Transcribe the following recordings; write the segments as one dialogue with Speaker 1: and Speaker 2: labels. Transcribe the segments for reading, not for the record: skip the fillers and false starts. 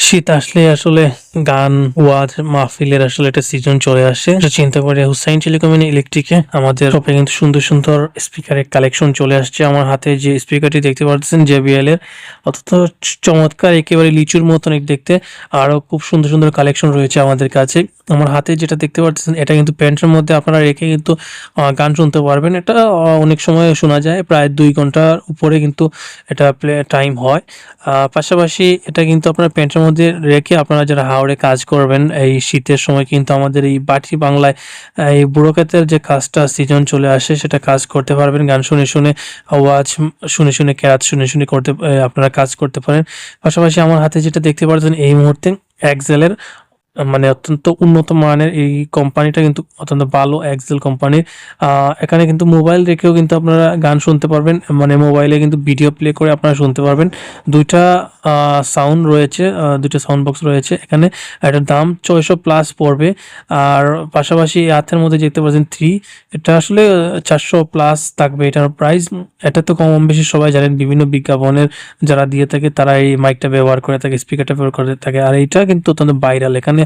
Speaker 1: শীত আসলে আসলে গান ওয়াজ মাহফিলের আসলে একটা সিজন চলে আসে। চিন্তা করে হুসাইন টেলিকম ইলেকট্রিকে আমাদের শপে কিন্তু সুন্দর সুন্দর স্পিকারের কালেকশন চলে আসছে। আমার হাতে যে স্পিকারটি দেখতে পাচ্ছেন JBL এর, অত্যন্ত চমৎকার, একেবারে লিচুর মতন দেখতে। আরো খুব সুন্দর সুন্দর কালেকশন রয়েছে আমাদের কাছে। আমার হাতে যেটা দেখতে পাচ্ছেন এটা কিন্তু প্যান্টের মধ্যে আপনারা রেখে কিন্তু গান শুনতে পারবেন। এটা অনেক সময় শোনা যায়, প্রায় 2 ঘন্টার উপরে কিন্তু এটা প্লে টাইম হয়। পাশাপাশি এটা কিন্তু আপনার প্যান্টের মধ্যে রেখে আপনারা যারা হাওরে কাজ করবেন এই শীতের সময়, কিন্তু আমাদের এই বাটি বাংলায় এই বুড়ো ক্ষেতের যে কাজটা সিজন চলে আসে সেটা কাজ করতে পারবেন। গান শুনে শুনে, আওয়াজ শুনে শুনে, ক্যারাত শুনে শুনে আপনারা কাজ করতে পারেন। পাশাপাশি আমার হাতে যেটা দেখতে পাচ্ছেন এই মুহূর্তে এক্সেলের, মানে অত্যন্ত উন্নত মানের এই কোম্পানিটা কিন্তু অত্যন্ত ভালো, এক্সেল কোম্পানির। এখানে কিন্তু মোবাইল রেখেও কিন্তু আপনারা গান শুনতে পারবেন, মানে মোবাইলে কিন্তু ভিডিও প্লে করে আপনারা শুনতে পারবেন। দুইটা সাউন্ড রয়েছে, দুইটা সাউন্ড বক্স রয়েছে এখানে। এটার দাম 600+ পড়বে। আর পাশাপাশি এই হাতের মধ্যে দেখতে পাচ্ছেন 3, এটা আসলে 400+ থাকবে এটার প্রাইস। এটা তো কম বেশি সবাই জানেন, বিভিন্ন বিজ্ঞাপনের যারা দিয়ে থাকে তারা এই মাইকটা ব্যবহার করে থাকে, স্পিকারটা ব্যবহার করে থাকে। আর এইটা কিন্তু অত্যন্ত ভাইরাল। এখানে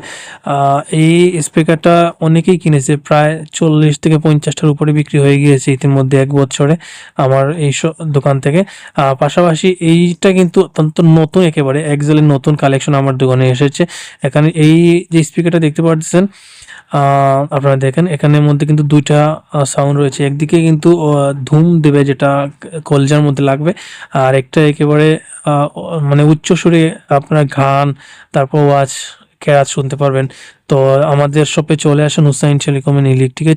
Speaker 1: এই স্পিকারটা অনেকেই কিনেছে, প্রায় 40 থেকে 50টার উপরে বিক্রি হয়ে গিয়েছে ইতিমধ্যে 1 বছরে আমার এই দোকান থেকে। পাশাপাশি এইটা কিন্তু অত্যন্ত নতুন, একেবারে এক্সেলের নতুন কালেকশন আমার দোকানে এসেছে। এখানে এই যে স্পিকারটা দেখতে পাচ্ছেন, আপনারা দেখেন এখানের মধ্যে কিন্তু দুইটা সাউন্ড রয়েছে। একদিকে কিন্তু ধুম দেবে, যেটা কলজার মধ্যে লাগবে। আর একটা একেবারে মানে উচ্চ সুরে আপনার গান, তারপর ওয়াজ, কেরাত শুনতে পারবেন। তো আমাদের শপে চলে আসেন হুসাইন টেলিকম ইলেকট্রিকে।